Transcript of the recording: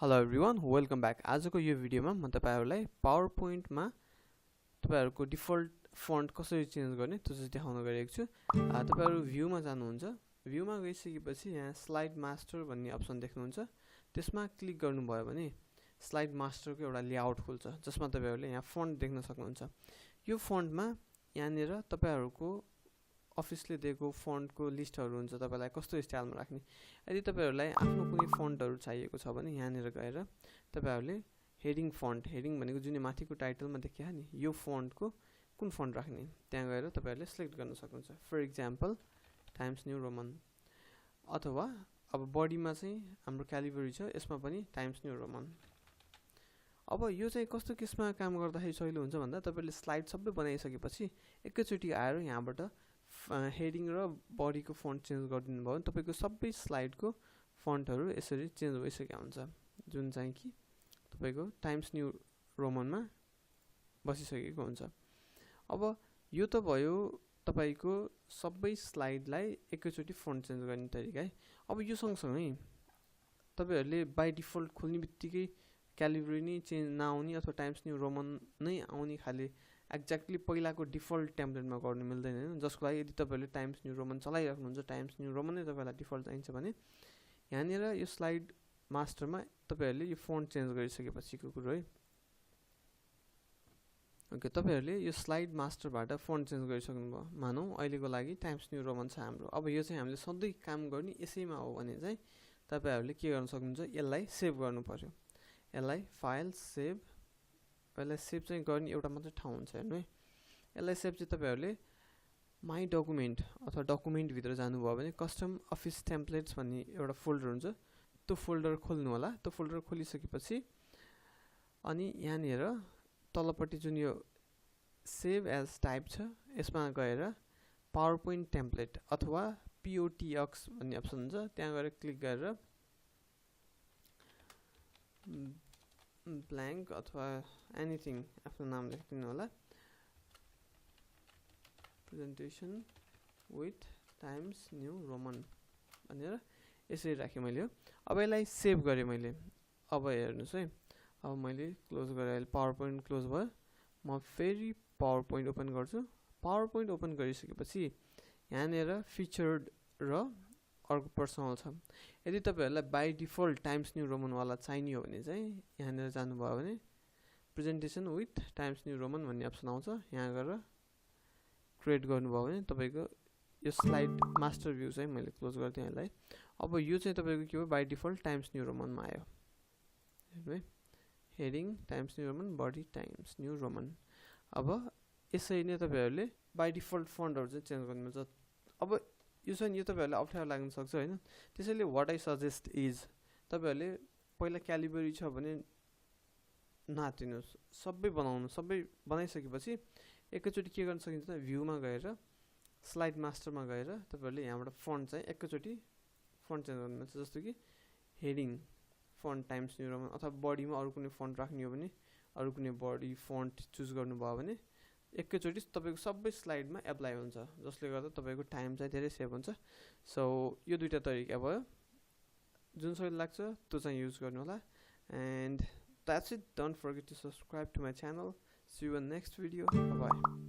Hello everyone, welcome back. आजको यो भिडियोमा म तपाईहरुलाई PowerPoint मा तपाईहरुको डिफल्ट फन्ट कसरी चेन्ज गर्ने त्यो चाहिँ देखाउन गएको छु। तपाईहरु भ्यू मा जानुहुन्छ। भ्यू मा गइसकेपछि यहाँ स्लाइड मास्टर भन्ने अप्सन देख्नुहुन्छ। त्यसमा क्लिक गर्नुभयो भने स्लाइड मास्टरको एउटा लेआउट खुल्छ जसमा तपाईहरुले यहाँ फन्ट देख्न सक्नुहुन्छ। यो फन्टमा यहाँनिर तपाईहरुको अफिसले दिएको फन्टको लिस्टहरु हुन्छ तपाईलाई कस्तो स्टाइलमा राख्ने। यदि तपाईहरुलाई आफ्नो कुनै फन्टहरु चाहिएको छ भने यहाँनिर गएर तपाईहरुले हेडिङ फन्ट, हेडिङ भनेको जुन माथिको टाइटलमा देखिया नि यो फन्टको कुन फन्ट राख्ने त्यहाँ गएर तपाईहरुले सिलेक्ट गर्न सक्नुहुन्छ। For example Times New Roman अथवा अब बडीमा चाहिँ हाम्रो क्यालिबरी छ यसमा पनि टाइम्स न्यू रोमन। अब यो चाहिँ कस्तो केसमा काम गर्दाखेरि सजिलो हुन्छ भन्दा तपाईले स्लाइड सबै बनाइसकेपछि एकैचोटी आएर यहाँबाट हेडिङ र बडीको फन्ट चेन्ज गरिदिनु भयो भने तपाईको सबै स्लाइडको फन्टहरु यसरी चेन्ज भइसक्यो हुन्छ जुन चाहिँ कि तपाईको टाइम्स न्यू रोमनमा बसिसकेको हुन्छ। अब यो त भयो तपाईको सबै स्लाइडलाई एकैचोटी फन्ट चेन्ज गर्ने तरिका है। अब यो सँगसँगै तपाईहरुले बाइ डिफल्ट खोल्नेबित्तिकै क्यालिबरी नै चेन्ज नआउने अथवा टाइम्स न्यू रोमन नै आउने खाले एक्ज्याक्टली पहिलाको डिफल्ट टेम्प्लेटमा गर्नु मिल्दैन हैन। जसको लागि यदि तपाईहरुले टाइम्स न्यू रोमन चलाइराख्नुहुन्छ, टाइम्स न्यू रोमन नै तपाईलाई डिफल्ट चाहिन्छ भने यहाँनिर यो स्लाइड मास्टरमा तपाईहरुले यो फन्ट चेन्ज गरिसकेपछिको कुरो है। ओके, तपाईहरुले यो स्लाइड मास्टरबाट फन्ट चेन्ज गरिसक्नुभयो। मानौ अहिलेको लागि टाइम्स न्यू रोमन छ हाम्रो। अब यो चाहिँ हामीले सधैं काम गर्ने यसैमा हो भने चाहिँ तपाईहरुले के गर्न सक्नुहुन्छ, यसलाई सेभ गर्नु पर्यो। यसलाई फाइल सेभ, यसलाई सेभ चाहिँ गर्ने एउटा मात्र ठाउँ हुन्छ हेर्नु है। यसलाई सेभ चाहिँ तपाईहरुले माई डकुमेन्ट अथवा डकुमेन्ट भित्र जानुभयो भने कस्टम अफिस टेम्प्लेट्स भन्ने एउटा फोल्डर हुन्छ त्यो फोल्डर खोल्नु होला। त्यो फोल्डर खोलिसकेपछि अनि यहाँनिर तलपट्टि जुन यो सेभ एज टाइप छ यसमा गएर पावरपोइन्ट टेम्प्लेट अथवा POTX भन्ने अप्सन हुन्छ त्यहाँ गएर क्लिक गरेर ब्ल्याङ्क अथवा एनीथिङ आफ्नो नाम लेख्दिनु होला। Presentation with Times New Roman भनेर यसरी राखेँ मैले। अब यसलाई सेभ गरेँ मैले। अब हेर्नुस् है, अब मैले क्लोज गरेँ, पावरपोइन्ट क्लोज भयो। म फेरि पावरपोइन्ट ओपन गर्छु। पावरपोइन्ट ओपन गरिसकेपछि यहाँनिर फिचर्ड र अर्को पर्सनल छ। यदि तपाईहरुलाई by default Times New Roman वाला चाहिने हो भने चाहिँ यहाँनिर जानुभयो भने presentation with Times New Roman भन्ने अप्सन आउँछ। यहाँ गएर क्रिएट गर्नुभयो भने तपाईको यो स्लाइड मास्टर भ्यू चाहिँ मैले क्लोज गर्दिएँ यसलाई। अब यो चाहिँ तपाईको के हो, बाइ डिफल्ट टाइम्स न्यू रोमनमा आयो हेर्नु है। Heading Times New Roman, body Times New Roman. अब यसरी नै तपाईहरुले बाइ डिफल्ट फन्टहरु चाहिँ चेन्ज गर्नु मिल्छ। अब यो चाहिँ यो तपाईहरुलाई अप्ठ्यारो लाग्न सक्छ हैन। त्यसैले व्हाट आई सजेस्ट इज तपाईहरुले पहिला क्यालिबरी छ भने नातिनुस्, सबै बनाउनु, सबै बनाइसकेपछि एकैचोटी के गर्न सकिन्छ त भ्यूमा गएर स्लाइड मास्टरमा गएर तपाईहरुले यहाँबाट फन्ट चाहिँ एकैचोटी फन्ट चेन्ज गर्नु मिल्छ। जस्तो कि heading font times New Roman अथवा बडीमा अरु कुनै फन्ट राख्ने हो भने अरु कुनै बडी फन्ट चुज गर्नुभयो भने एकैचोटी तपाईको सबै स्लाइडमा एप्लाई हुन्छ जसले गर्दा तपाईको टाइम चाहिँ धेरै सेभ हुन्छ। सो यो दुईटा तरिका भयो, जुन सजिलो लाग्छ त्यो चाहिँ युज गर्नु होला। And that's it. Don't forget to subscribe to my channel. See you in next video. Bye bye.